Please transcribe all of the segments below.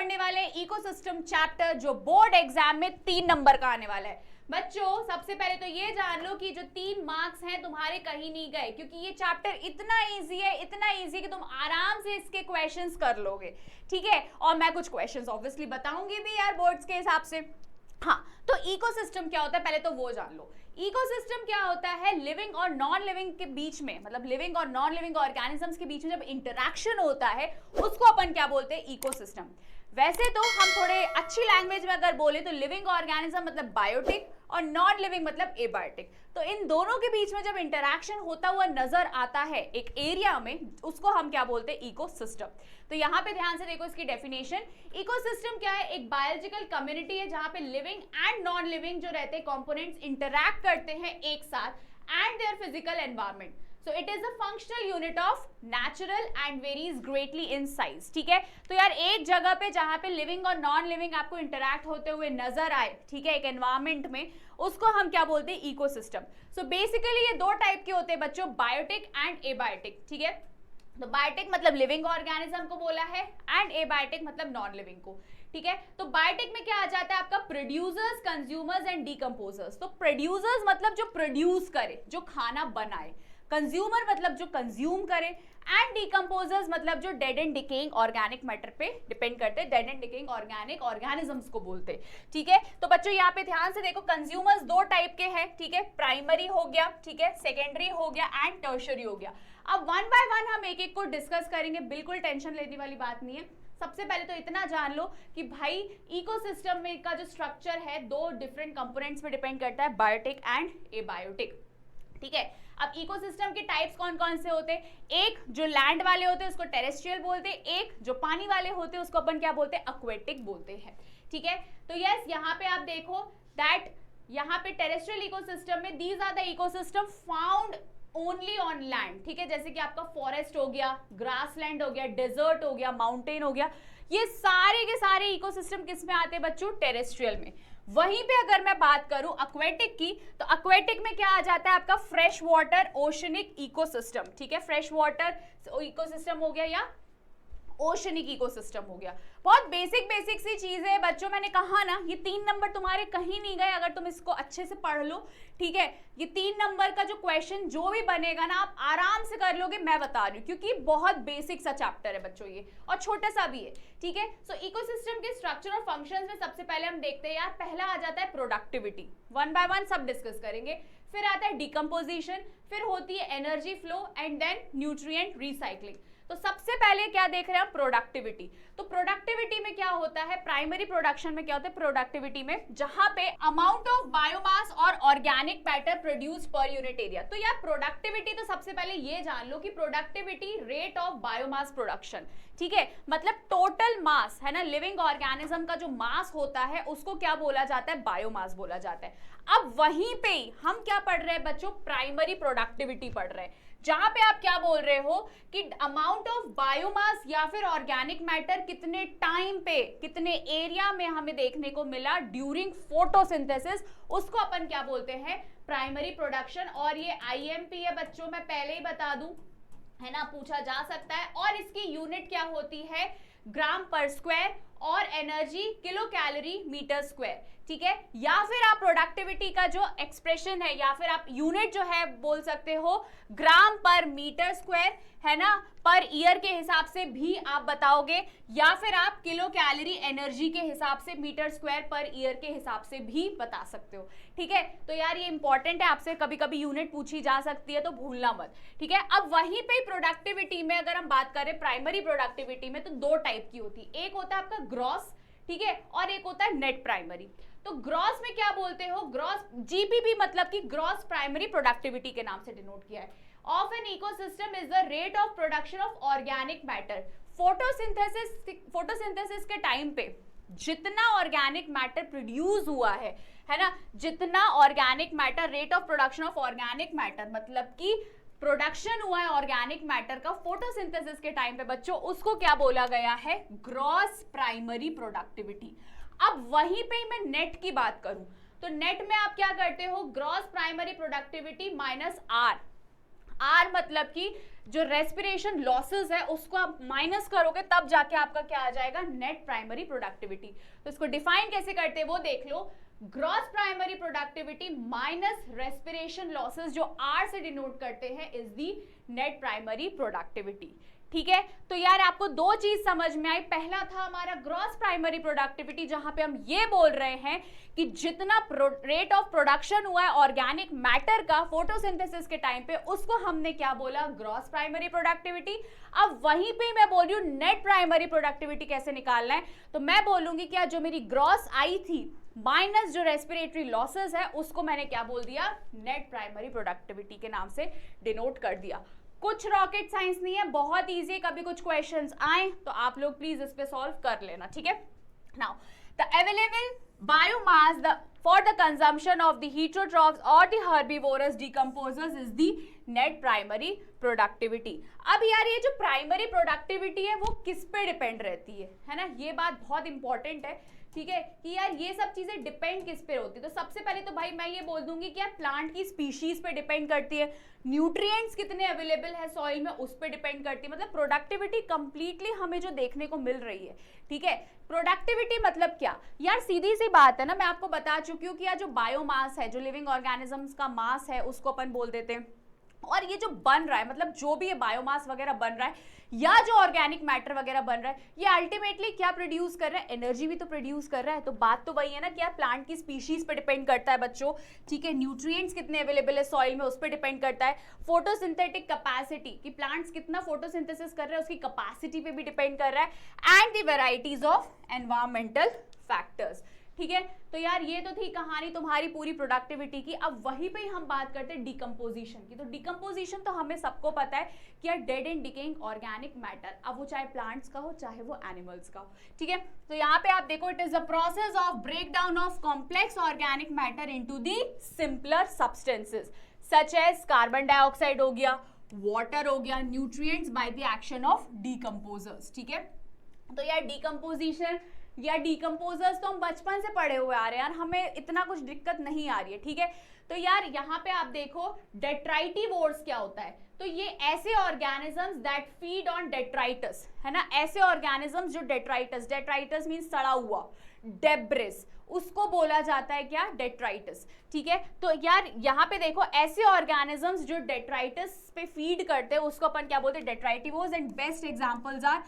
पढ़ने वाले हैं इकोसिस्टम चैप्टर, जो बोर्ड एग्जाम में 3 नंबर का आने वाला है। बच्चों सबसे पहले तो ये जान लो कि जो 3 मार्क्स हैं तुम्हारे कहीं नहीं गए, क्योंकि ये चैप्टर इतना इजी है, इतना इजी कि तुम आराम से इसके क्वेश्चंस कर लोगे, ठीक है। और मैं कुछ क्वेश्चंस ऑब्वियसली बताऊंगी भी यार बोर्ड्स के हिसाब से। हाँ, तो इकोसिस्टम क्या होता है पहले तो वो जान लो। इकोसिस्टम क्या होता है, लिविंग और नॉन लिविंग के बीच में, मतलब लिविंग और नॉन लिविंग ऑर्गेनिजम्स के बीच में जब इंटरेक्शन होता है उसको अपन क्या बोलते हैं, इकोसिस्टम। वैसे तो हम थोड़े अच्छी लैंग्वेज में अगर बोले तो लिविंग ऑर्गेनिज्म मतलब बायोटिक और नॉन लिविंग मतलब एबायोटिक। तो इन दोनों के बीच में जब इंटरैक्शन होता हुआ नजर आता है एक एरिया में, उसको हम क्या बोलते हैं, इकोसिस्टम। तो यहाँ पे ध्यान से देखो इसकी डेफिनेशन। इकोसिस्टम क्या है, एक बायोलॉजिकल कम्युनिटी है जहाँ पे लिविंग एंड नॉन लिविंग जो रहते हैं कंपोनेंट्स इंटरैक्ट करते हैं एक साथ and their physical environment. So it is a functional unit of natural and varies greatly in size, ठीक है। तो यार एक जगह पे जहाँ पे लिविंग और नॉन लिविंग आपको इंटरैक्ट होते हुए नजर आए, ठीक है, एक एनवायरमेंट में, उसको हम क्या बोलते हैं, इकोसिस्टम। सो बेसिकली ये 2 टाइप के होते हैं बच्चों, बायोटिक एंड एबायोटिक, ठीक है। तो बायोटिक मतलब लिविंग ऑर्गेनिज्म को बोला है एंड एबायोटिक मतलब नॉन लिविंग को, ठीक है। तो बायोटिक में क्या आ जाता है आपका, प्रोड्यूसर्स, कंज्यूमर्स एंड डीकंपोजर्स। तो प्रोड्यूसर्स मतलब जो प्रोड्यूस करे, जो खाना बनाए, कंज्यूमर मतलब जो कंज्यूम करे, एंड डीकंपोजर्स मतलब जो dead and decaying organic matter पे डिपेंड करते हैं, dead and decaying organic organisms को बोलते हैं, ठीक है। तो बच्चों यहाँ पे ध्यान से देखो, कंज्यूमर्स 2 टाइप के हैं, ठीक है, प्राइमरी हो गया, ठीक है, सेकेंडरी हो गया एंड टर्शियरी हो गया। अब 1 बाय 1 हम एक एक को डिस्कस करेंगे, बिल्कुल टेंशन लेने वाली बात नहीं है। सबसे पहले तो इतना जान लो कि भाई इकोसिस्टम में का जो स्ट्रक्चर है 2 डिफरेंट कंपोनेंट्स पे डिपेंड करता है, बायोटिक एंड एबायोटिक, ठीक है। अब इकोसिस्टम के टाइप्स कौन कौन से होते हैं, एक जो लैंड वाले होते हैं उसको टेरेस्ट्रियल बोलते हैं, एक जो पानी वाले होते हैं उसको अपन क्या बोलते हैं, एक्वेटिक बोलते हैं, ठीक है। तो यस यहाँ पे आप देखो दैट यहाँ पे टेरेस्ट्रियल इकोसिस्टम में these are the ecosystem found only on land, ठीक है। जैसे कि आपका फॉरेस्ट हो गया, ग्रासलैंड हो गया, डेजर्ट हो गया, माउंटेन हो गया, ये सारे के सारे इकोसिस्टम किस में आते हैं बच्चों, टेरेस्ट्रियल में। वहीं पे अगर मैं बात करूं एक्वेटिक की, तो एक्वेटिक में क्या आ जाता है आपका, फ्रेश वाटर ओशनिक इकोसिस्टम, ठीक है। फ्रेश वाटर इकोसिस्टम हो गया या ओशनिक इकोसिस्टम हो गया। बहुत बेसिक सी चीज है बच्चों, मैंने कहा ना ये 3 नंबर तुम्हारे कहीं नहीं गए अगर तुम इसको अच्छे से पढ़ लो, ठीक है। ये 3 नंबर का जो क्वेश्चन जो भी बनेगा ना आप आराम से कर लोगे, मैं बता रही हूँ, क्योंकि बहुत बेसिक सा चैप्टर है बच्चों ये, और छोटा सा भी है, ठीक है। सो इकोसिस्टम के स्ट्रक्चर और फंक्शंस में सबसे पहले हम देखते हैं यार, पहला आ जाता है प्रोडक्टिविटी, 1 बाय 1 सब डिस्कस करेंगे। फिर आता है डिकम्पोजिशन, फिर होती है energy flow and then nutrient recycling. तो सबसे पहले क्या देख रहे हैं हम, प्रोडक्टिविटी। तो प्रोडक्टिविटी में क्या होता है, प्राइमरी प्रोडक्शन में क्या होता है, प्रोडक्टिविटी में जहां पे अमाउंट ऑफ बायोमास और organic matter produce per unit area. तो यार प्रोडक्टिविटी तो सबसे पहले ये जान लो कि productivity rate of biomass production, ठीक है, मतलब टोटल मास है ना, लिविंग ऑर्गेनिज्म का जो मास होता है उसको क्या बोला जाता है, बायोमास बोला जाता है। अब वहीं पे हम क्या पढ़ रहे हैं बच्चों, प्राइमरी प्रोडक्टिविटी पढ़ रहे हैं, जहां पे आप क्या बोल रहे हो कि अमाउंट ऑफ बायोमास या फिर ऑर्गेनिक मैटर कितने टाइम पे, कितने एरिया में हमें देखने को मिला ड्यूरिंग फोटोसिंथेसिस, उसको अपन क्या बोलते हैं, प्राइमरी प्रोडक्शन। और ये आईएमपी है बच्चों, मैं पहले ही बता दूं, है ना, पूछा जा सकता है। और इसकी यूनिट क्या होती है, ग्राम पर स्क्वायर, और energy kilo calorie metre square, ठीक है। या फिर आप प्रोडक्टिविटी का जो एक्सप्रेशन है या फिर आप यूनिट जो है बोल सकते हो ग्राम पर मीटर स्क्वायर, है ना, पर ईयर के हिसाब से भी आप बताओगे, या फिर आप किलो कैलोरी एनर्जी के हिसाब से मीटर स्क्वायर पर ईयर के हिसाब से भी बता सकते हो, ठीक है। तो यार ये इंपॉर्टेंट है, आपसे कभी कभी यूनिट पूछी जा सकती है तो भूलना मत, ठीक है। अब वहीं पे प्रोडक्टिविटी में अगर हम बात करें प्राइमरी प्रोडक्टिविटी में, तो 2 टाइप की होती है, एक होता है आपका ग्रॉस, ठीक है, और एक होता है नेट प्राइमरी। तो ग्रॉस में क्या बोलते हो, ग्रॉस जीपीपी मतलब कि ग्रॉस प्राइमरी प्रोडक्टिविटी के नाम से डिनोट किया है। Of an ecosystem is the rate of production of organic matter. Photosynthesis के टाइम पे जितना ऑर्गेनिक मैटर प्रोड्यूस हुआ है ना, जितना organic matter, rate of production of organic matter मतलब कि प्रोडक्शन हुआ है ऑर्गेनिक मैटर का फोटोसिंथेसिस के टाइम पे बच्चों, उसको क्या बोला गया है, ग्रॉस प्राइमरी प्रोडक्टिविटी। अब वहीं पे मैं नेट की बात करूं तो नेट में आप क्या करते हो, gross primary productivity minus R, R मतलब कि जो रेस्पिरेशन लॉसेस है उसको आप माइनस करोगे तब जाके आपका क्या आ जाएगा, नेट प्राइमरी प्रोडक्टिविटी। तो इसको डिफाइन कैसे करते हैं वो देख लो, gross primary productivity minus respiration losses जो आर से डिनोट करते हैं is the net primary productivity. ठीक है, तो यार आपको दो चीज समझ में आई। पहला था हमारा ग्रॉस प्राइमरी प्रोडक्टिविटी, जहां पे हम ये बोल रहे हैं कि जितना रेट ऑफ प्रोडक्शन हुआ है ऑर्गेनिक मैटर का फोटोसिंथेसिस के टाइम पे, उसको हमने क्या बोला, ग्रॉस प्राइमरी प्रोडक्टिविटी। अब वहीं पे मैं बोल रही हूँ नेट प्राइमरी प्रोडक्टिविटी कैसे निकालना है, तो मैं बोलूंगी क्या जो मेरी ग्रॉस आई थी माइनस जो रेस्पिरेटरी लॉसेस है उसको मैंने क्या बोल दिया, नेट प्राइमरी प्रोडक्टिविटी के नाम से डिनोट कर दिया। कुछ रॉकेट साइंस नहीं है, बहुत इजी है, कभी कुछ क्वेश्चंस आए तो आप लोग प्लीज इस पे सॉल्व कर लेना। ठीक है, now the available biomass for the consumption of the heterotrophs और the herbivorous decomposers is the net primary productivity. अब यार ये जो प्राइमरी प्रोडक्टिविटी है वो किस पे डिपेंड रहती है ना, ये बात बहुत इंपॉर्टेंट है। ठीक है, कि यार ये सब चीजें डिपेंड किस पे होती है, तो सबसे पहले तो भाई मैं ये बोल दूंगी कि यार प्लांट की स्पीशीज पे डिपेंड करती है, न्यूट्रिएंट्स कितने अवेलेबल है सॉइल में उस पे डिपेंड करती है। मतलब प्रोडक्टिविटी कंप्लीटली हमें जो देखने को मिल रही है। ठीक है, प्रोडक्टिविटी मतलब क्या यार, सीधी सी बात है ना, मैं आपको बता चुकी हूँ कि यार जो बायोमास है, जो लिविंग ऑर्गेनिजम्स का मास है उसको अपन बोल देते हैं, और ये जो बन रहा है मतलब जो भी ये बायोमास वगैरह बन रहा है या जो ऑर्गेनिक मैटर वगैरह बन रहा है, ये अल्टीमेटली क्या प्रोड्यूस कर रहा है, एनर्जी भी तो प्रोड्यूस कर रहा है। तो बात तो वही है ना कि यार प्लांट की स्पीशीज पे डिपेंड करता है बच्चों। ठीक है, न्यूट्रिएंट्स कितने अवेलेबल है सॉइल में उस पर डिपेंड करता है, फोटोसिंथेटिक कैपेसिटी कि प्लांट्स कितना फोटोसिंथेसिस कर रहे हैं उसकी कैपेसिटी पे भी डिपेंड कर रहा है, and the varieties of environmental factors. ठीक है, तो यार ये तो थी कहानी तुम्हारी पूरी प्रोडक्टिविटी की। अब वहीं पे ही हम बात करते हैं डिकम्पोजिशन की। तो डिकम्पोजिशन तो हमें सबको पता है कि यार dead and decaying organic matter, अब वो चाहे प्लांट्स का हो चाहे वो एनिमल्स का हो। ठीक है, तो यहाँ पे आप देखो it is the process of break down of complex organic matter into the simpler substances such as carbon dioxide हो गया, वाटर हो गया, nutrients by the action of decomposers. ठीक है, तो यार डीकम्पोजिशन या डीकम्पोजर्स तो हम बचपन से पढ़े हुए आ रहे हैं यार, हमें इतना कुछ दिक्कत नहीं आ रही है। ठीक है, तो यार यहाँ पे आप देखो डेट्राइटिवोर्स क्या होता है, तो ये ऐसे organisms that feed on detritus है ना, ऐसे ऑर्गेनिजम्स जो डेट्राइटस मींस सड़ा हुआ, डेब्रिस उसको बोला जाता है क्या, डेट्राइटस। ठीक है, तो यार यहाँ पे देखो ऐसे ऑर्गेनिजम्स जो डेट्राइटस पे फीड करते हैं उसको अपन क्या बोलते हैं, detritivores. And best examples are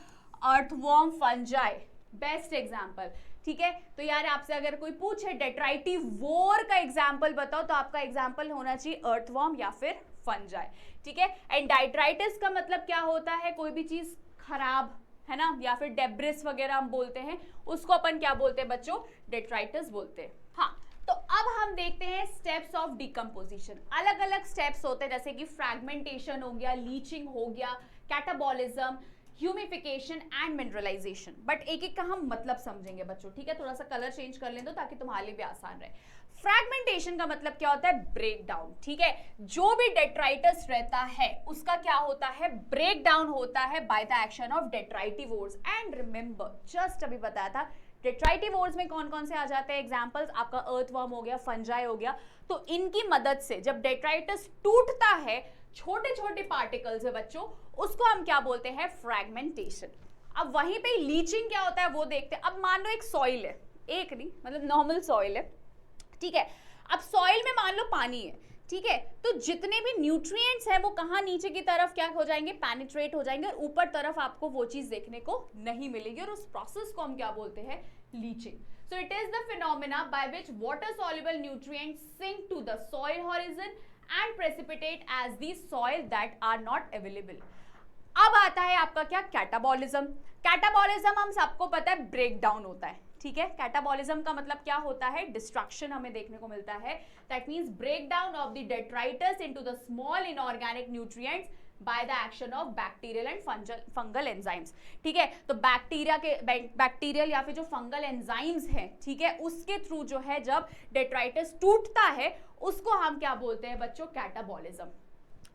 earthworm, fungi, best example. ठीक है, तो यार आपसे अगर कोई पूछे डेट्राइटिवोर का एग्जाम्पल बताओ तो आपका एग्जाम्पल होना चाहिए अर्थवर्म या फिर फंजाई। ठीक है, एंड डाइट्राइटिस का मतलब क्या होता है, कोई भी चीज खराब है ना, या फिर डेब्रिस वगैरह हम बोलते हैं उसको अपन क्या बोलते हैं बच्चों, डेट्राइटिस बोलते हैं। हाँ, तो अब हम देखते हैं स्टेप्स ऑफ डिकम्पोजिशन। अलग अलग स्टेप्स होते हैं जैसे कि फ्रैगमेंटेशन हो गया, लीचिंग हो गया, catabolism, humification and mineralization. But एक एक का हम मतलब समझेंगे बच्चों। ठीक है, थोड़ा सा कलर चेंज कर लें दो ताकि तुम्हारे लिए भी आसान रहे। फ्रैगमेंटेशन का मतलब क्या होता है, ब्रेक डाउन। ठीक है, जो भी डेट्राइटस रहता है उसका क्या होता है, ब्रेक डाउन होता है by the action of detritivores. And remember just अभी बताया था डेट्राइटिवोर्स में कौन कौन से आ जाते हैं एग्जांपल्स, आपका अर्थवर्म हो गया, फंजाई हो गया। तो इनकी मदद से जब डेट्राइटस टूटता है, छोटे छोटे पार्टिकल्स है बच्चों, उसको हम क्या बोलते हैं, फ्रैगमेंटेशन। अब वहीं पे लीचिंग क्या होता है वो देखते हैं। अब मान लो एक सॉइल है, एक नहीं मतलब नॉर्मल सॉइल है। ठीक है, अब सॉइल में मान लो पानी है। ठीक है, तो जितने भी न्यूट्रिएंट्स हैं वो कहाँ नीचे की तरफ क्या हो जाएंगे, पेनिट्रेट हो जाएंगे, और ऊपर तरफ आपको वो चीज देखने को नहीं मिलेगी, और उस प्रोसेस को हम क्या बोलते हैं, leaching. So it is the phenomena by which water soluble nutrients sink to the soil horizon and precipitate as the soil that are not available. अब आता है आपका क्या, कैटाबॉलिज्म। कैटाबॉलिज्म हम सबको पता है ब्रेक डाउन होता है। ठीक है, कैटाबॉलिज्म का मतलब क्या होता है, डिस्ट्रक्शन हमें देखने को मिलता है। That means break down of the detritus into the small inorganic nutrients by the action of bacterial and fungal enzymes. ठीक है, तो बैक्टीरियल या फिर जो फंगल एंजाइम्स हैं, ठीक है, उसके थ्रू जो है जब डेट्राइटस टूटता है उसको हम क्या बोलते हैं बच्चों, कैटाबॉलिज्म।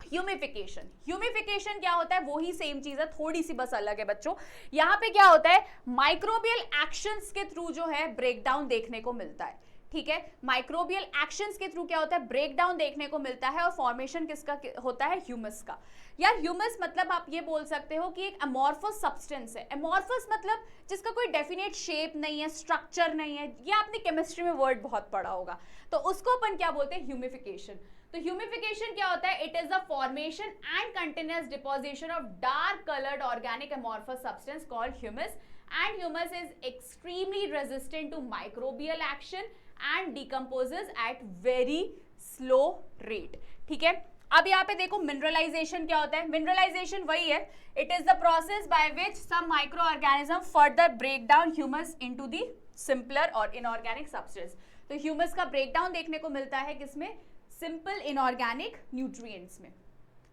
ह्यूमिफिकेशन क्या होता है, वो ही सेम चीज है, थोड़ी सी बस अलग है बच्चों। यहाँ पे क्या होता है, माइक्रोबियल एक्शंस के थ्रू जो है ब्रेकडाउन देखने को मिलता है। ठीक है। माइक्रोबियल एक्शंस के थ्रू क्या होता है, ब्रेक डाउन देखने को मिलता है, और फॉर्मेशन किसका होता है, ह्यूमस का। यार ह्यूमस मतलब आप ये बोल सकते हो कि एक अमॉर्फस सब्सटेंस है। अमॉर्फस मतलब जिसका कोई डेफिनेट शेप नहीं है, स्ट्रक्चर नहीं है, ये आपने केमिस्ट्री में वर्ड बहुत पढ़ा होगा, तो उसको अपन क्या बोलते हैं, ह्यूमिफिकेशन। तो ह्यूमिफिकेशन क्या होता है, it is the formation and continuous deposition of dark coloured organic amorphous substance called humus, and humus is extremely resistant to microbial action and decomposes at very slow rate, ठीक है। अब यहाँ पे देखो मिनरलाइजेशन क्या होता है, मिनरलाइजेशन वही है, it is the process by which some micro organism further break down humus into the simpler और इनऑर्गेनिक सब्सटेंस। तो ह्यूमस का ब्रेकडाउन देखने को मिलता है किसमें, सिंपल इनऑर्गेनिक न्यूट्रिएंट्स में।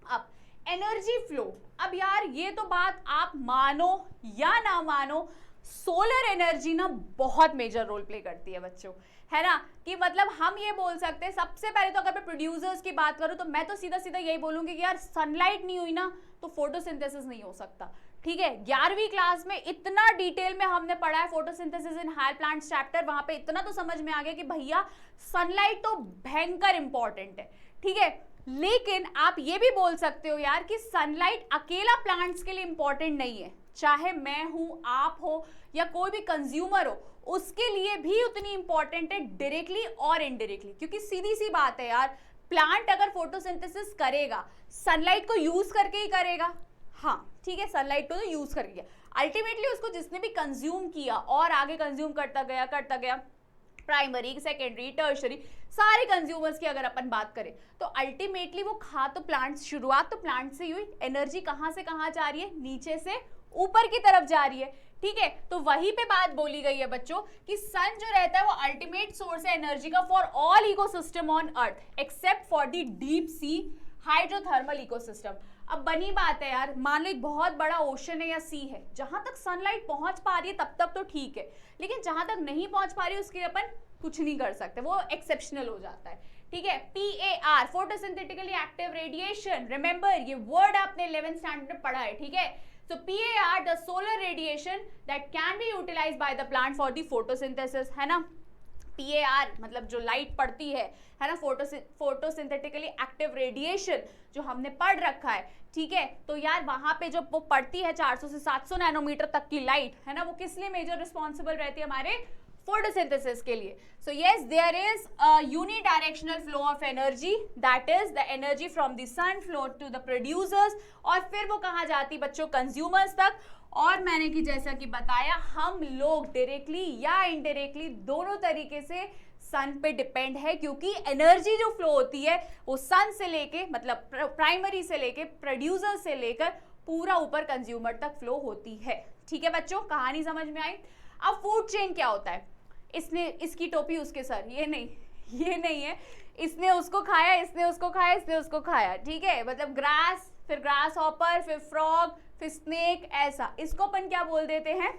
अब एनर्जी फ्लो, अब यार ये तो बात आप मानो या ना मानो, सोलर एनर्जी ना बहुत मेजर रोल प्ले करती है बच्चों, है ना। कि मतलब हम ये बोल सकते हैं, सबसे पहले तो अगर मैं प्रोड्यूसर्स की बात करूं तो मैं तो सीधा सीधा यही बोलूंगी कि यार सनलाइट नहीं हुई ना तो फोटोसिंथेसिस नहीं हो सकता, ठीक है। 11वीं क्लास में इतना डिटेल में हमने पढ़ा है photosynthesis in higher plants chapter, वहां पे इतना तो समझ में आ गया कि भैया सनलाइट तो भयंकर इंपॉर्टेंट है, ठीक है। लेकिन आप ये भी बोल सकते हो यार कि सनलाइट अकेला प्लांट्स के लिए इंपॉर्टेंट नहीं है, चाहे मैं हूं, आप हो, या कोई भी कंज्यूमर हो, उसके लिए भी उतनी इंपॉर्टेंट है, डायरेक्टली और इनडायरेक्टली। क्योंकि सीधी सी बात है यार, प्लांट अगर फोटोसिंथेसिस करेगा सनलाइट को यूज करके ही करेगा, हाँ ठीक है, सनलाइट को तो यूज करके किया, अल्टीमेटली उसको जिसने भी कंज्यूम किया और आगे कंज्यूम करता गया, प्राइमरी, सेकेंडरी, टर्शरी, सारे कंज्यूमर्स की अगर अपन बात करें तो अल्टीमेटली वो खा तो प्लांट्स, शुरुआत तो प्लांट से ही हुई, एनर्जी कहां से कहां जा रही है, नीचे से ऊपर की तरफ जा रही है, ठीक है। तो वहीं पे बात बोली गई है बच्चों कि सन जो रहता है वो अल्टीमेट सोर्स है एनर्जी का for all ecosystem on earth except for the deep sea hydrothermal ecosystem. अब बनी बात है यार, मान लो एक बहुत बड़ा ओशन है या सी है, जहां तक सनलाइट पहुंच पा रही है तब तक तो ठीक है, लेकिन जहां तक नहीं पहुंच पा रही है उसके लिए अपन कुछ नहीं कर सकते, वो एक्सेप्शनल हो जाता है, ठीक है। PAR photosynthetically active radiation, remember ये वर्ड आपने 11th स्टैंडर्ड में पढ़ा है, ठीक है। So PAR, the solar radiation that can be utilized by the plant for the photosynthesis, है ना। PAR मतलब जो लाइट पड़ती है ना, फोटोसिंथेटिकली एक्टिव रेडिएशन जो हमने पढ़ रखा है, ठीक है। तो यार वहां पे जो वो पड़ती है 400 से 700 नैनोमीटर तक की लाइट, है ना, वो किस लिए मेजर रिस्पॉन्सिबल रहती है, हमारे photosynthesis के लिए। So yes, there is a unidirectional flow of energy, that is the energy from the sun flow to the producers, और फिर वो कहाँ जाती बच्चों, consumers तक। और मैंने कि जैसा कि बताया, हम लोग डायरेक्टली या इनडायरेक्टली दोनों तरीके से सन पे डिपेंड है, क्योंकि एनर्जी जो फ्लो होती है वो सन से लेके, मतलब प्राइमरी से लेके, प्रोड्यूसर से लेकर पूरा ऊपर कंज्यूमर तक फ्लो होती है, ठीक है बच्चों। कहानी समझ में आई। अब फूड चेन क्या होता है, इसने इसकी टोपी उसके सर, ये नहीं है, इसने उसको खाया, इसने उसको खाया, इसने उसको खाया, ठीक है। मतलब ग्रास, फिर ग्रास हॉपर, फिर फ्रॉग, फिर स्नेक, ऐसा, इसको अपन क्या बोल देते हैं,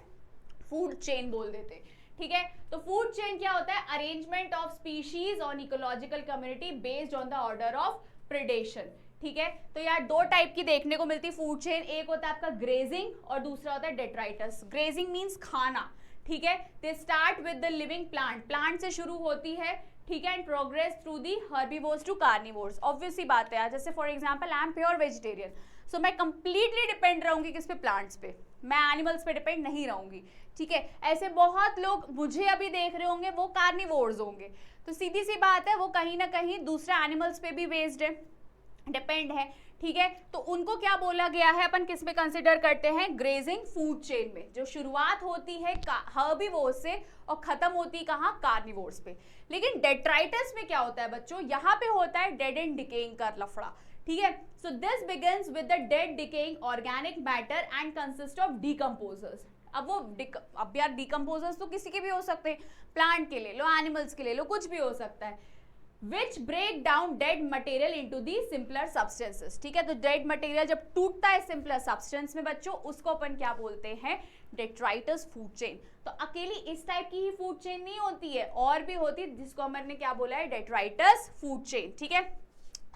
फूड चेन बोल देते हैं, ठीक है। तो फूड चेन क्या होता है, arrangement of species on ecological community based on the order of predation, ठीक है। तो यार दो टाइप की देखने को मिलती है फूड चेन, एक होता है आपका ग्रेजिंग और दूसरा होता है डेट्राइटस। ग्रेजिंग मीन्स खाना, ठीक है। They start with the living plant से शुरू होती है, ठीक है, and progress through the herbivores to carnivores. Obvious सी बात है यार, जैसे for example I am pure vegetarian, so मैं कंप्लीटली डिपेंड रहूंगी किस पे, प्लांट्स पे, मैं एनिमल्स पे डिपेंड नहीं रहूंगी, ठीक है। ऐसे बहुत लोग मुझे अभी देख रहे होंगे, वो कार्निवोर्स होंगे, तो सीधी सी बात है वो कहीं ना कहीं दूसरे एनिमल्स पे भी बेस्ड है, डिपेंड है, ठीक है। तो उनको क्या बोला गया है, अपन किस में कंसिडर करते हैं, ग्रेजिंग फूड चेन में, जो शुरुआत होती है हर्बीवोर्स से और खत्म होती है कहाँ, कार्निवोर्स पे। लेकिन डेट्राइटस में क्या होता है बच्चों, यहाँ पे होता है डेड एंड डिकेइंग का लफड़ा, ठीक है। So this begins with the dead decaying organic matter and consist of decomposers. अब यार डिकम्पोजर्स तो किसी के भी हो सकते हैं, प्लांट के ले लो, एनिमल्स के ले लो, कुछ भी हो सकता है, which break down dead material into the simpler substances, ठीक है। तो डेड मटेरियल जब टूटता है सिंपलर सब्सटेंस में बच्चों, उसको अपन क्या बोलते हैं, डेट्राइटस फूड चेन। तो अकेली इस टाइप की ही फूड चेन नहीं होती है, और भी होती है, जिसको हमने क्या बोला है, डेट्राइटस फूड चेन, ठीक है।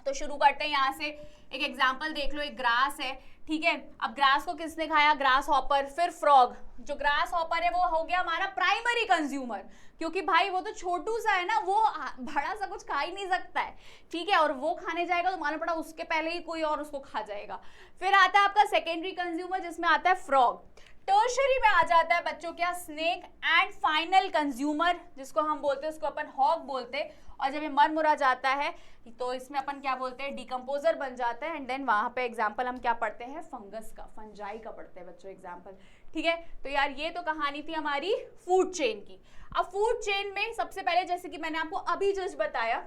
तो शुरू करते हैं यहाँ से, एक एग्जांपल देख लो, एक ग्रास है, ठीक है। अब ग्रास को किसने खाया, ग्रास हॉपर, फिर फ्रॉग। जो ग्रास हॉपर है वो हो गया हमारा प्राइमरी कंज्यूमर, क्योंकि भाई वो तो छोटू सा है ना, वो बड़ा सा कुछ खा ही नहीं सकता है, ठीक है, और वो खाने जाएगा तो मालूम पड़ा उसके पहले ही कोई और उसको खा जाएगा। फिर आता है आपका सेकेंडरी कंज्यूमर, जिसमें आता है फ्रॉग। टर्शरी में आ जाता है बच्चों क्या, स्नेक। एंड फाइनल कंज्यूमर जिसको हम बोलते हैं उसको अपन हॉग बोलते हैं, और जब ये मर मुरा जाता है तो इसमें अपन क्या बोलते हैं, डिकम्पोजर बन जाता है। एंड देन वहां पे एग्जाम्पल हम क्या पढ़ते हैं, फंगस का, फंजाई का पढ़ते हैं बच्चों एग्जाम्पल, ठीक है। तो यार ये तो कहानी थी हमारी फूड चेन की। अब फूड चेन में सबसे पहले जैसे कि मैंने आपको अभी जस्ट बताया,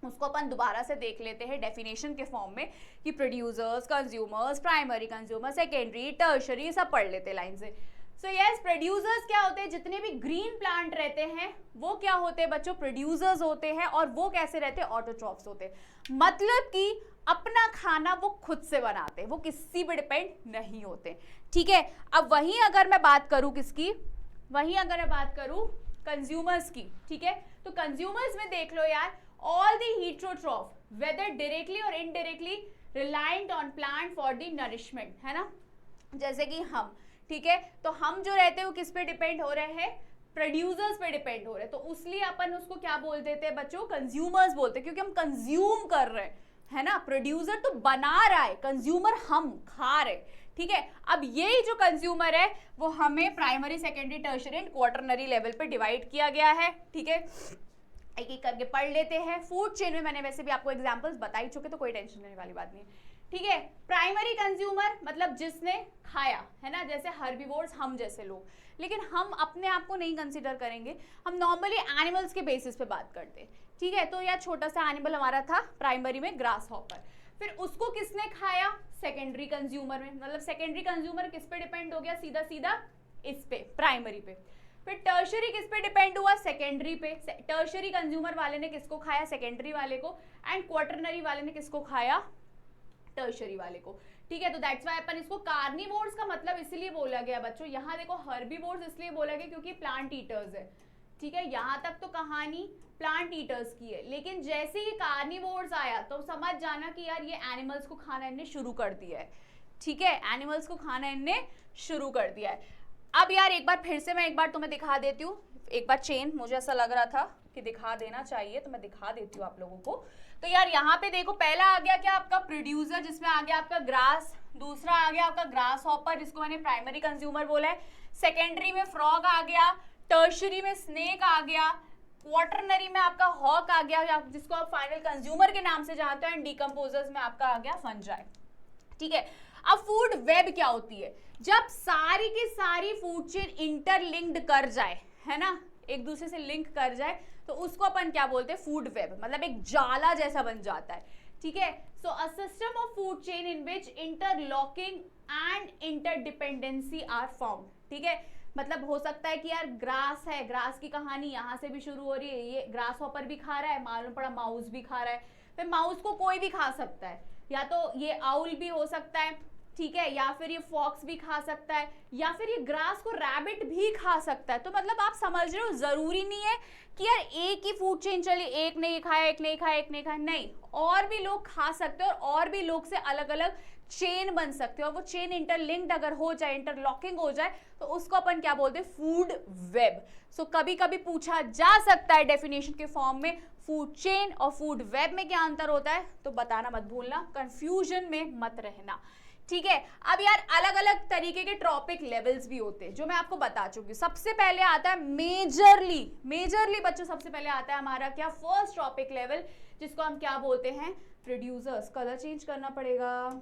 उसको अपन दोबारा से देख लेते हैं डेफिनेशन के फॉर्म में, कि producers, consumers, primary consumer, secondary, tertiary, सब पढ़ लेते लाइन से। सो यस, प्रोड्यूसर्स क्या होते हैं, जितने भी ग्रीन प्लांट रहते हैं वो क्या होते हैं बच्चों, प्रोड्यूसर्स होते हैं। और वो कैसे रहते हैं, ऑटोट्रॉफ्स होते हैं, मतलब कि अपना खाना वो खुद से बनाते हैं, वो किसी पे डिपेंड नहीं होते, ठीक है। अब वहीं अगर मैं बात करूं किसकी, वहीं अगर मैं बात करूं कंज्यूमर्स की, ठीक है, तो कंज्यूमर्स में देख लो यार, all the heterotroph whether directly or indirectly reliant on plant for the nourishment, है ना, जैसे कि हम, ठीक है, तो हम जो रहते हैं वो किस पे डिपेंड हो रहे हैं, प्रोड्यूसर्स पे डिपेंड हो रहे हैं, तो इसलिए अपन उसको क्या बोल देते हैं बच्चों, कंज्यूमर्स बोलते हैं, क्योंकि हम कंज्यूम कर रहे हैं, है ना। प्रोड्यूसर तो बना रहा है, कंज्यूमर हम खा रहे, ठीक है। अब यही जो कंज्यूमर है वो हमें primary, secondary, tertiary and quaternary level पे डिवाइड किया गया है, ठीक है। एक एक करके पढ़ लेते हैं। फूड चेन में मैंने वैसे भी आपको एग्जांपल्स बता ही चुके, तो कोई टेंशन लेने वाली बात नहीं है, ठीक है। प्राइमरी कंज्यूमर मतलब जिसने खाया, है ना, जैसे हर्बीवोर्स, हम जैसे लोग, लेकिन हम अपने आप को नहीं कंसीडर करेंगे, हम नॉर्मली एनिमल्स के बेसिस पे बात करते हैं, ठीक है। तो यह छोटा सा एनिमल हमारा था प्राइमरी में, ग्रास हॉपर, फिर उसको किसने खाया, सेकेंडरी कंज्यूमर में, मतलब सेकेंडरी कंज्यूमर किस पे डिपेंड हो गया, सीधा सीधा इस पे, प्राइमरी पे। फिर टर्शरी किस पे डिपेंड हुआ, सेकेंडरी पे, टर्शरी कंज्यूमर वाले ने किसको खाया, सेकेंडरी वाले को, एंड क्वार्टरनरी वाले ने किसको खाया, टर्शरी वाले को, ठीक है। तो दैट्स व्हाई अपन इसको कार्निवोर्स का मतलब इसलिए बोला गया बच्चों, यहाँ देखो हर्बीवोर्स इसलिए बोला गया क्योंकि प्लांट ईटर्स है, ठीक है। यहाँ तक तो कहानी प्लांट ईटर्स की है, लेकिन जैसे ही कार्निवोर्स आया तो समझ जाना कि यार ये एनिमल्स को खाना इनने शुरू कर दिया है, ठीक है, एनिमल्स को खाना इनने शुरू कर दिया है। अब यार एक बार फिर से मैं एक बार तुम्हें दिखा देती हूँ, एक बार चेन, मुझे ऐसा लग रहा था कि दिखा देना चाहिए, तो मैं दिखा देती हूँ आप लोगों को। तो यार यहाँ पे देखो, पहला आ गया क्या आपका प्रोड्यूसर, जिसमें आ गया आपका ग्रास, दूसरा आ गया आपका ग्रास हॉपर, जिसको मैंने प्राइमरी कंज्यूमर बोला है, सेकेंडरी में फ्रॉग आ गया, टर्शरी में स्नेक आ गया, क्वार्टरनरी में आपका हॉक आ गया, जिसको आप फाइनल कंज्यूमर के नाम से जानते हो, एंड डिकम्पोजर्स में आपका आ गया फंजाई, ठीक है। अब फूड वेब क्या होती है, जब सारी की सारी फूड चेन इंटरलिंक्ड कर जाए, है ना, एक दूसरे से लिंक कर जाए, तो उसको अपन क्या बोलते हैं, फूड वेब, मतलब एक जाला जैसा बन जाता है, ठीक है। So a system of food chain in which interlocking and interdependency are found, ठीक है। मतलब हो सकता है कि यार ग्रास है, ग्रास की कहानी यहाँ से भी शुरू हो रही है, ये ग्रास हॉपर भी खा रहा है, मालूम पड़ा माउस भी खा रहा है, फिर माउस को कोई भी खा सकता है, या तो ये आउल भी हो सकता है, ठीक है, या फिर ये फॉक्स भी खा सकता है, या फिर ये ग्रास को रैबिट भी खा सकता है। तो मतलब आप समझ रहे हो, जरूरी नहीं है कि यार एक ही फूड चेन चली, एक नहीं खाया, एक नहीं खाया, एक नहीं खाया, नहीं, और भी लोग खा सकते हैं, और भी लोग से अलग अलग चेन बन सकते हो, और वो चेन इंटरलिंक्ड अगर हो जाए, इंटरलॉकिंग हो जाए, तो उसको अपन क्या बोलते हैं, फूड वेब। सो कभी कभी पूछा जा सकता है डेफिनेशन के फॉर्म में, फूड चेन और फूड वेब में क्या अंतर होता है, तो बताना मत भूलना, कंफ्यूजन में मत रहना, ठीक है। अब यार अलग अलग तरीके के ट्रॉपिक लेवल्स भी होते हैं, जो मैं आपको बता चुकी हूँ। सबसे पहले आता है मेजरली बच्चों, सबसे पहले आता है हमारा क्या, फर्स्ट ट्रॉपिक लेवल, जिसको हम क्या बोलते हैं, प्रोड्यूसर्स। कलर चेंज करना पड़ेगा,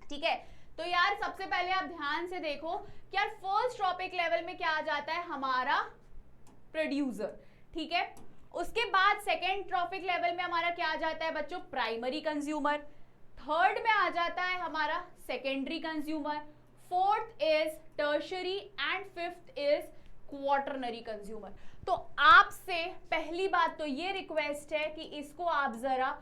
ठीक है। तो यार सबसे पहले आप ध्यान से देखो कि यार फर्स्ट ट्रॉपिक लेवल में क्या आ जाता है, हमारा प्रोड्यूसर, ठीक है। उसके बाद सेकेंड ट्रॉपिक लेवल में हमारा क्या आ जाता है बच्चों, प्राइमरी कंज्यूमर। थर्ड में आ जाता है हमारा secondary consumer, fourth is tertiary and fifth is quaternary consumer. तो आपसे पहली बात तो ये रिक्वेस्ट है कि इसको आप जरा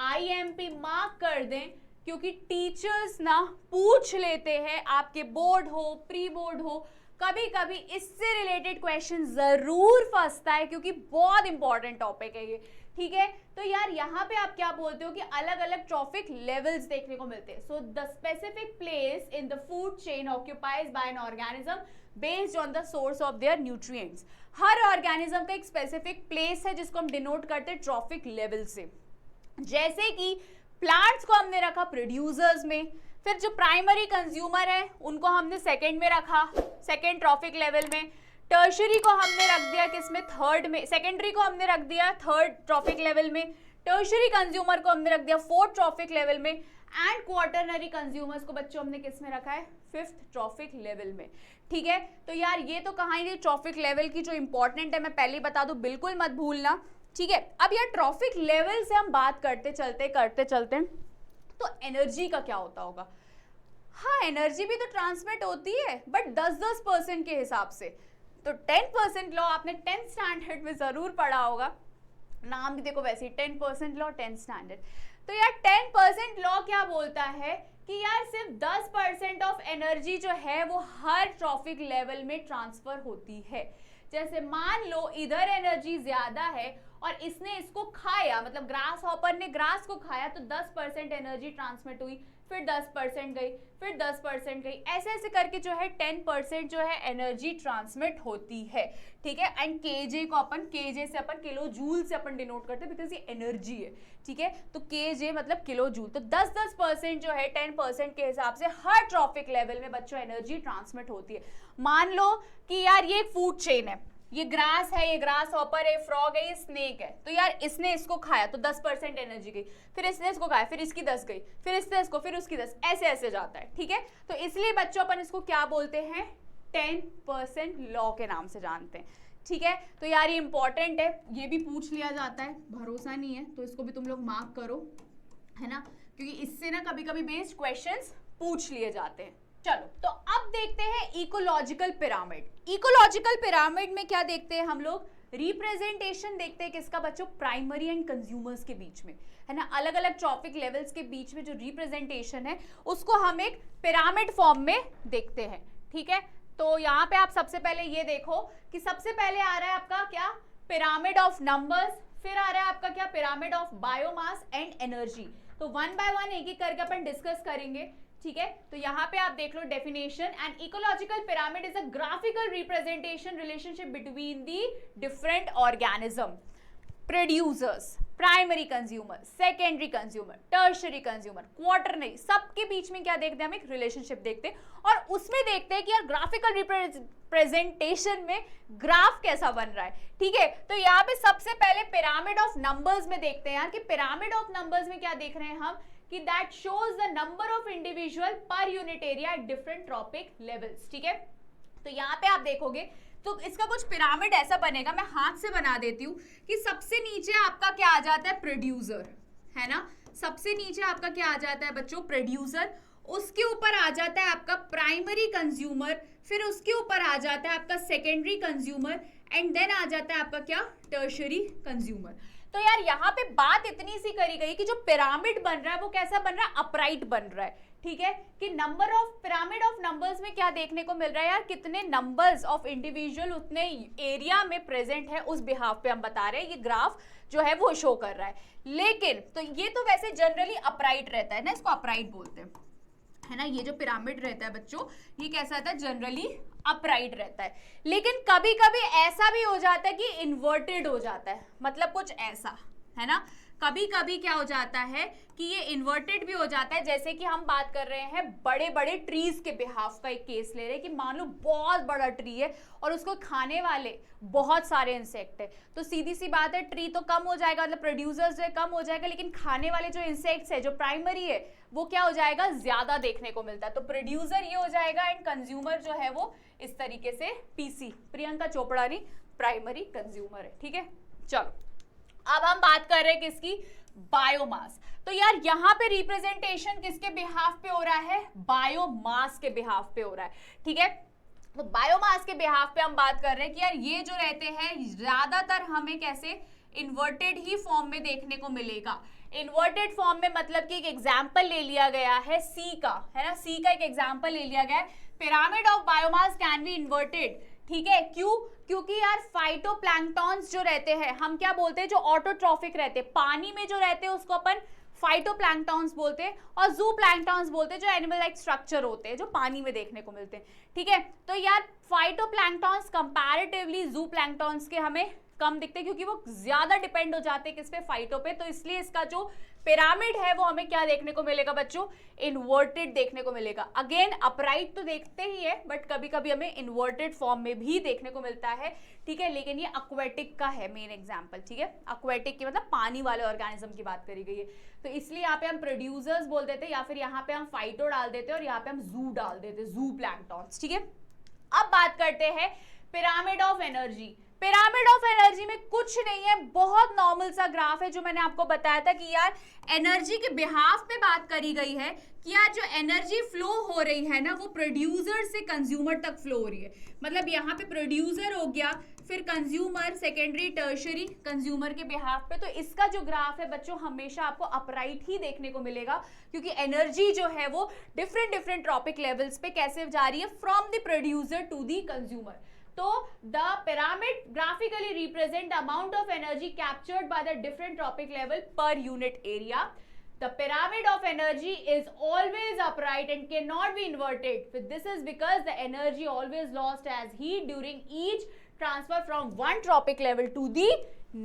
IMP मार्क कर दें, क्योंकि टीचर्स ना पूछ लेते हैं, आपके बोर्ड हो, प्री बोर्ड हो, कभी कभी इससे रिलेटेड क्वेश्चन जरूर फंसता है क्योंकि बहुत इंपॉर्टेंट टॉपिक है ये, ठीक है। तो यार यहाँ पे आप क्या बोलते हो कि अलग अलग ट्रॉफिक लेवल्स देखने को मिलते हैं। So the specific place in the food chain occupies by an organism based on the source of their nutrients. हर ऑर्गेनिज्म का एक स्पेसिफिक प्लेस है जिसको हम डिनोट करते हैं ट्रॉफिक लेवल से। जैसे कि प्लांट्स को हमने रखा प्रोड्यूसर्स में, फिर जो प्राइमरी कंज्यूमर है उनको हमने सेकंड में रखा, सेकंड ट्रॉफिक लेवल में। टर्शरी को हमने रख दिया किसमें, थर्ड में। सेकेंडरी को हमने रख दिया थर्ड ट्रॉफिक लेवल में। टर्शरी कंज्यूमर को हमने रख दिया फोर्थ ट्रॉफिक लेवल में। एंड क्वार्टरनरी कंज्यूमर्स को बच्चों हमने किस में रखा है, फिफ्थ ट्रॉफिक लेवल में, ठीक है। तो यार ये तो कहाँ ये ट्रॉफिक लेवल की जो इंपॉर्टेंट है मैं पहले ही बता दूं, बिल्कुल मत भूलना, ठीक है। अब यार ट्रॉफिक लेवल से हम बात करते चलते तो एनर्जी का क्या होता होगा। हाँ, एनर्जी भी तो ट्रांसमिट होती है बट 10% के हिसाब से। तो 10% लॉ आपने 10th स्टैंडर्ड में जरूर पढ़ा होगा, नाम भी देखो वैसे ही 10% लॉ 10th स्टैंडर्ड। तो यार 10% लॉ क्या बोलता है कि यार सिर्फ 10% ऑफ एनर्जी जो है वो हर ट्रॉफिक लेवल में ट्रांसफर होती है। जैसे मान लो इधर एनर्जी ज्यादा है और इसने इसको खाया, मतलब ग्रास हॉपर ने ग्रास को खाया, तो 10% एनर्जी ट्रांसमिट हुई, फिर 10% गई, फिर 10% गई, ऐसे ऐसे करके जो है 10% जो है एनर्जी ट्रांसमिट होती है, ठीक है। एंड केजे को अपन केजे से अपन किलो जूल से अपन डिनोट करते हैं बिकॉज ये एनर्जी है, ठीक है। तो केजे मतलब किलो जूल। तो 10% जो है 10% के हिसाब से हर ट्रॉफिक लेवल में बच्चों एनर्जी ट्रांसमिट होती है। मान लो कि यार ये एक फूड चेन है, ये ग्रास है, ये ग्रास हॉपर है, फ्रॉग है, ये स्नेक है। तो यार इसने इसको खाया तो 10% एनर्जी गई, फिर इसने इसको खाया, फिर इसकी 10 गई, फिर इसने इसको, फिर उसकी 10, ऐसे ऐसे जाता है, ठीक है। तो इसलिए बच्चों अपन इसको क्या बोलते हैं, 10% लॉ के नाम से जानते हैं, ठीक है। तो यार ये इंपॉर्टेंट है, ये भी पूछ लिया जाता है, भरोसा नहीं है तो इसको भी तुम लोग मार्क करो, है ना, क्योंकि इससे ना कभी कभी बेस्ड क्वेश्चंस पूछ लिए जाते हैं। चलो तो अब देखते हैं इकोलॉजिकल पिरामिड। इकोलॉजिकल पिरामिड में क्या देखते हैं हम लोग, रिप्रेजेंटेशन देखते हैं किसका बच्चों, प्राइमरी एंड कंज्यूमर्स के बीच में, है ना। अलग अलग ट्रॉफिक लेवल्स के बीच में जो रिप्रेजेंटेशन है उसको हम एक पिरामिड फॉर्म में देखते हैं, ठीक है। तो यहाँ पे आप सबसे पहले ये देखो कि सबसे पहले आ रहा है आपका क्या, पिरामिड ऑफ नंबर्स, फिर आ रहा है आपका क्या, pyramid of biomass and energy. तो 1 by 1 एक एक करके अपन डिस्कस करेंगे, ठीक है। तो यहाँ पे आप देख लो definition, and ecological pyramid is a graphical representation relationship between the different organism, producers, primary consumer, secondary consumer, tertiary consumer, quaternary, सबके बीच में क्या देखते हैं हम, एक रिलेशनशिप देखते हैं और उसमें देखते हैं कि यार ग्राफिकल रिप्रेजेंटेशन में ग्राफ कैसा बन रहा है, ठीक है। तो यहाँ पे सबसे पहले पिरामिड ऑफ नंबर्स में देखते हैं यार कि पिरामिड ऑफ नंबर्स में क्या देख रहे हैं हम, कि that shows the number of individual per unit area at different trophic levels, ठीक है। तो यहाँ पे आप देखोगे तो इसका कुछ पिरामिड ऐसा बनेगा, मैं हाथ से बना देती हूँ, कि सबसे नीचे आपका क्या आ जाता है, प्रोड्यूसर, है ना। सबसे नीचे आपका क्या आ जाता है बच्चों, प्रोड्यूसर, उसके ऊपर आ जाता है आपका प्राइमरी कंज्यूमर, फिर उसके ऊपर आ जाता है आपका सेकेंडरी कंज्यूमर, एंड देन आ जाता है आपका क्या, टर्शरी कंज्यूमर। तो यार यहाँ पे बात इतनी सी करी गई कि जो पिरामिड बन रहा है वो कैसा बन रहा है, अपराइट बन रहा है, ठीक है। कि number of pyramid of numbers में क्या देखने को मिल रहा है यार, कितने नंबर्स ऑफ इंडिविजुअल उतने एरिया में प्रेजेंट है, उस बिहाफ पे हम बता रहे हैं, ये ग्राफ जो है वो शो कर रहा है। लेकिन तो ये तो वैसे जनरली अपराइट रहता है ना, इसको अपराइट बोलते हैं, है ना। ये जो पिरामिड रहता है बच्चों, ये कैसा रहता है, जनरली अपराइट रहता है। लेकिन कभी कभी ऐसा भी हो जाता है कि इन्वर्टेड हो जाता है, मतलब कुछ ऐसा, है ना। कभी कभी क्या हो जाता है कि ये इन्वर्टेड भी हो जाता है, जैसे कि हम बात कर रहे हैं बड़े बड़े ट्रीज के बिहाफ का एक केस ले रहे हैं कि मान लो बहुत बड़ा ट्री है और उसको खाने वाले बहुत सारे इंसेक्ट है, तो सीधी सी बात है ट्री तो कम हो जाएगा, मतलब प्रोड्यूसर्स जो है कम हो जाएगा, लेकिन खाने वाले जो इंसेक्ट्स है, जो प्राइमरी है, वो क्या हो जाएगा, ज्यादा देखने को मिलता है। तो प्रोड्यूसर ये हो जाएगा एंड कंज्यूमर जो है वो इस तरीके से पीसी, प्रियंका चोपड़ा नहीं, प्राइमरी कंज्यूमर है, ठीक है। चलो अब हम बात कर रहे हैं किसकी, बायोमास। तो यार यहाँ पे रिप्रेजेंटेशन किसके बिहाफ पे हो रहा है, बायोमास के बिहाफ पे हो रहा है, ठीक है। तो बायोमास के बिहाफ पे हम बात कर रहे हैं कि यार ये जो रहते हैं ज्यादातर हमें कैसे, इन्वर्टेड ही फॉर्म में देखने को मिलेगा। इन्वर्टेड फॉर्म में मतलब कि एक एग्जाम्पल ले लिया गया है सी का, है ना, सी का एक एग्जाम्पल ले लिया गया है। Pyramid of biomass can be inverted, ठीक है, क्यों? क्योंकि यार फाइटोप्लैंक्टॉन्स जो रहते हैं, हम क्या बोलते हैं, जो ऑटोट्रॉफिक रहते हैं, पानी में जो रहते हैं उसको अपन फाइटोप्लैंक्टॉन्स बोलते हैं, और जूप्लैंक्टॉन्स बोलते हैं जो एनिमल लाइक स्ट्रक्चर होते हैं, जो पानी में देखने को मिलते हैं, ठीक है। तो यार फाइटोप्लैंक्टॉन्स कंपैरेटिवली जूप्लैंक्टॉन्स के हमें कम दिखते हैं, क्योंकि वो ज्यादा डिपेंड हो जाते हैं किस पे, फाइटो पे। तो इसलिए इसका जो पिरामिड है वो हमें क्या देखने को मिलेगा बच्चों, इन्वर्टेड देखने को मिलेगा। अगेन अपराइट तो देखते ही है, बट कभी कभी हमें इन्वर्टेड फॉर्म में भी देखने को मिलता है, ठीक है। लेकिन ये एक्वेटिक का है मेन एग्जांपल, ठीक है, एक्वेटिक की मतलब पानी वाले ऑर्गेनिज्म की बात करी गई है। तो इसलिए यहाँ पे हम प्रोड्यूसर्स बोल देते हैं, या फिर यहाँ पे हम फाइटो डाल देते हैं, और यहाँ पे हम जू डाल देते हैं, जू प्लैंक्टॉन्स, ठीक है। अब बात करते हैं pyramid of energy. Pyramid of energy में कुछ नहीं है, बहुत नॉर्मल सा ग्राफ है, जो मैंने आपको बताया था कि यार एनर्जी के बिहाफ पे बात करी गई है कि यार जो एनर्जी फ्लो हो रही है ना, वो प्रोड्यूसर से कंज्यूमर तक फ्लो हो रही है। मतलब यहाँ पे प्रोड्यूसर हो गया, फिर कंज्यूमर, सेकेंडरी, टर्शरी, कंज्यूमर के बिहाफ पे। तो इसका जो ग्राफ है बच्चों हमेशा आपको अपराइट ही देखने को मिलेगा, क्योंकि एनर्जी जो है वो डिफरेंट ट्रॉपिक लेवल्स पे कैसे जा रही है, from the producer to the consumer. तो the pyramid graphically represent the amount of energy captured by the different tropic level per unit area. The pyramid of energy is always upright and cannot be inverted. This is because the energy always lost as heat during each transfer from one tropic level to the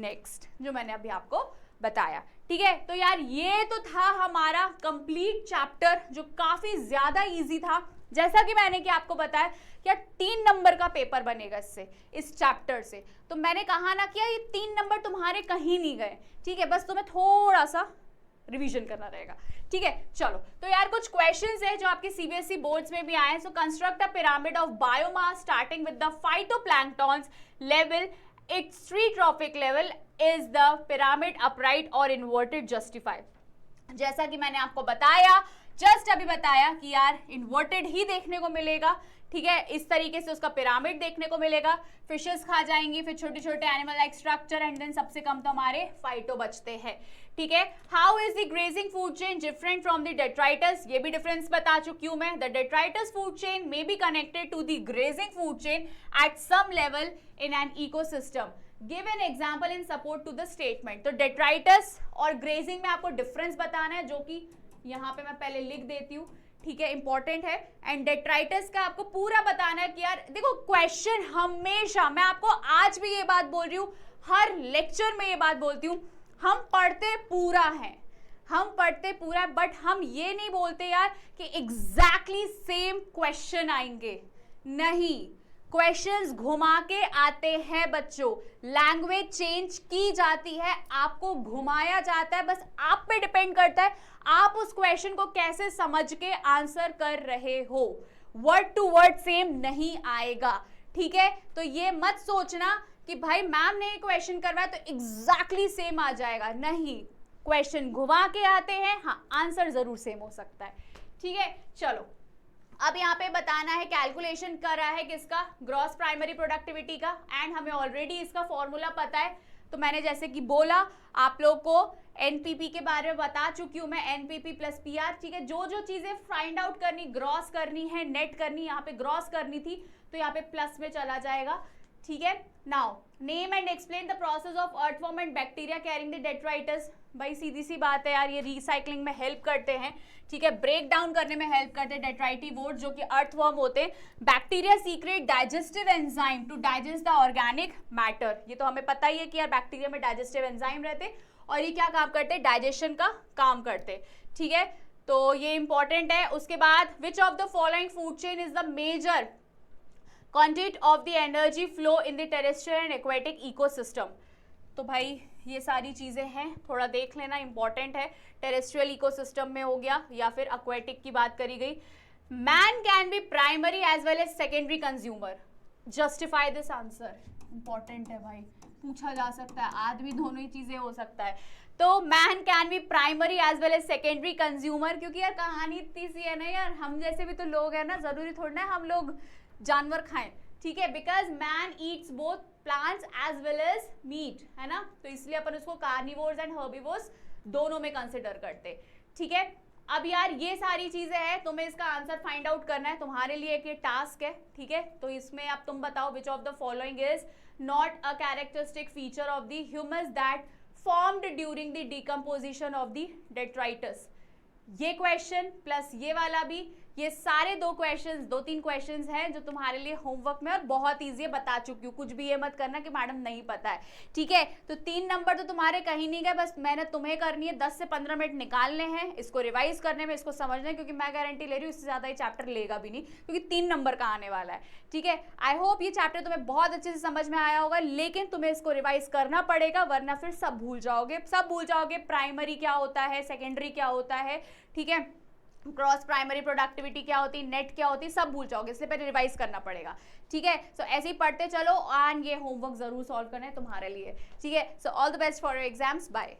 next, जो मैंने अभी आपको बताया, ठीक है। तो यार ये तो था हमारा कंप्लीट चैप्टर, जो काफी ज्यादा इजी था। जैसा कि मैंने कि आपको बताया क्या 3 नंबर का पेपर बनेगा इससे, इस चैप्टर से। तो मैंने कहा ना कि ये 3 नंबर तुम्हारे कहीं नहीं गए, ठीक है, बस तुम्हें थोड़ा सा रिवीजन करना रहेगा, ठीक है। चलो, तो यार कुछ क्वेश्चंस है जो आपके सीबीएसई बोर्ड्स में भी आए। So construct a pyramid of biomass starting with the phytoplanktons level, it's 3 trophic level, is the pyramid upright और इन्वर्टेड, जस्टिफाई। जैसा कि मैंने आपको बताया, जस्ट अभी बताया कि यार इन्वर्टेड ही देखने को मिलेगा, ठीक है। इस तरीके से उसका पिरामिड देखने को मिलेगा, फिशेस खा जाएंगी, फिर छोटे छोटे animal like structure, and then सबसे कम तो हमारे फाइटो बचते हैं, ठीक है। How is the grazing food chain different from the detritus, ये भी डिफरेंस बता चुकी हूं मैं। The detritus food chain may be connected to the grazing food chain at some level in an ecosystem. Give an example in support to the statement. तो detritus और grazing में आपको डिफरेंस बताना है, जो कि यहाँ पे मैं पहले लिख देती हूँ, ठीक है, इंपॉर्टेंट है। एंड डेट्राइटस का आपको पूरा बताना है कि यार देखो क्वेश्चन हमेशा, मैं आपको आज भी ये बात बोल रही हूँ, हर लेक्चर में ये बात बोलती हूँ, हम पढ़ते पूरा है, हम पढ़ते पूरा, बट हम ये नहीं बोलते यार कि एग्जैक्टली सेम क्वेश्चन आएंगे, नहीं, क्वेश्चंस घुमा के आते हैं बच्चों, लैंग्वेज चेंज की जाती है, आपको घुमाया जाता है, बस आप पे डिपेंड करता है आप उस क्वेश्चन को कैसे समझ के आंसर कर रहे हो। वर्ड टू वर्ड सेम नहीं आएगा, ठीक है। तो ये मत सोचना कि भाई मैम ने क्वेश्चन करवाया तो एग्जैक्टली सेम आ जाएगा, नहीं, क्वेश्चन घुमा के आते हैं, हाँ आंसर जरूर सेम हो सकता है, ठीक है। चलो, अब यहाँ पे बताना है, कैलकुलेशन कर रहा है किसका, ग्रॉस प्राइमरी प्रोडक्टिविटी का, एंड हमें ऑलरेडी इसका फॉर्मूला पता है। तो मैंने जैसे कि बोला आप लोग को एनपीपी के बारे में बता चुकी हूँ मैं, एनपीपी प्लस पीआर, ठीक है। जो जो चीजें फाइंड आउट करनी, ग्रॉस करनी है, नेट करनी, यहाँ पे ग्रॉस करनी थी तो यहाँ पे प्लस में चला जाएगा, ठीक है। Now name and explain the process of earthworm and bacteria carrying the detritus. भाई सीधी सी बात है यार, ये रिसाइकलिंग में हेल्प करते हैं, ठीक है, ब्रेक डाउन करने में हेल्प करते हैं डेट्राइटिवोर्स जो कि अर्थवर्म होते हैं। Bacteria secrete digestive enzyme to digest the organic matter, ये तो हमें पता ही है कि यार बैक्टीरिया में डाइजेस्टिव एंजाइम रहते हैं और ये क्या काम करते हैं, डाइजेशन का काम करते हैं, ठीक है। तो ये इंपॉर्टेंट है। उसके बाद which of the following food chain is the major content of the energy flow in the terrestrial and aquatic ecosystem. तो भाई ये सारी चीजें हैं, थोड़ा देख लेना, इंपॉर्टेंट है। टेरेस्ट्रियल इकोसिस्टम में हो गया या फिर एक्वेटिक की बात करी गई। Man can be primary as well as secondary consumer, justify this answer, important है भाई, पूछा जा सकता है, आदमी दोनों ही चीजें हो सकता है। तो man can be primary as well as secondary consumer, क्योंकि यार कहानी इतनी सी है ना यार, हम जैसे भी तो लोग हैं ना, जरूरी थोड़ा ना हम लोग जानवर खाएं, ठीक है, because man eats both plants as well as meat, है ना, तो इसलिए अपन उसको कार्निवोर्स एंड हर्बिवोर्स दोनों में कंसिडर करते, ठीक है। अब यार ये सारी चीजें हैं, तुम्हें इसका आंसर फाइंड आउट करना है, तुम्हारे लिए एक ये टास्क है, ठीक है। तो इसमें अब तुम बताओ विच of the following is not a characteristic feature of the humus that formed during the decomposition of the detritus. ये क्वेश्चन प्लस ये वाला भी, ये सारे 2-3 क्वेश्चंस हैं जो तुम्हारे लिए होमवर्क में, और बहुत इजी है, बता चुकी हूँ, कुछ भी ये मत करना कि मैडम नहीं पता है, ठीक है। तो 3 नंबर तो तुम्हारे कहीं नहीं गए, बस मेहनत तुम्हें करनी है, 10 से 15 मिनट निकालने हैं इसको रिवाइज करने में, इसको समझने, क्योंकि मैं गारंटी ले रही हूँ इससे ज्यादा ये चैप्टर लेगा भी नहीं, क्योंकि 3 नंबर का आने वाला है, ठीक है। आई होप ये चैप्टर तुम्हें बहुत अच्छे से समझ में आया होगा, लेकिन तुम्हें इसको रिवाइज करना पड़ेगा, वरना फिर सब भूल जाओगे, प्राइमरी क्या होता है, सेकेंडरी क्या होता है, ठीक है, क्रॉस प्राइमरी प्रोडक्टिविटी क्या होती है, नेट क्या होती है, सब भूल जाओगे, इससे पहले रिवाइज करना पड़ेगा, ठीक है। सो ऐसे ही पढ़ते चलो, एंड ये होमवर्क जरूर सॉल्व करना है तुम्हारे लिए, ठीक है। So all the best for your exams, bye.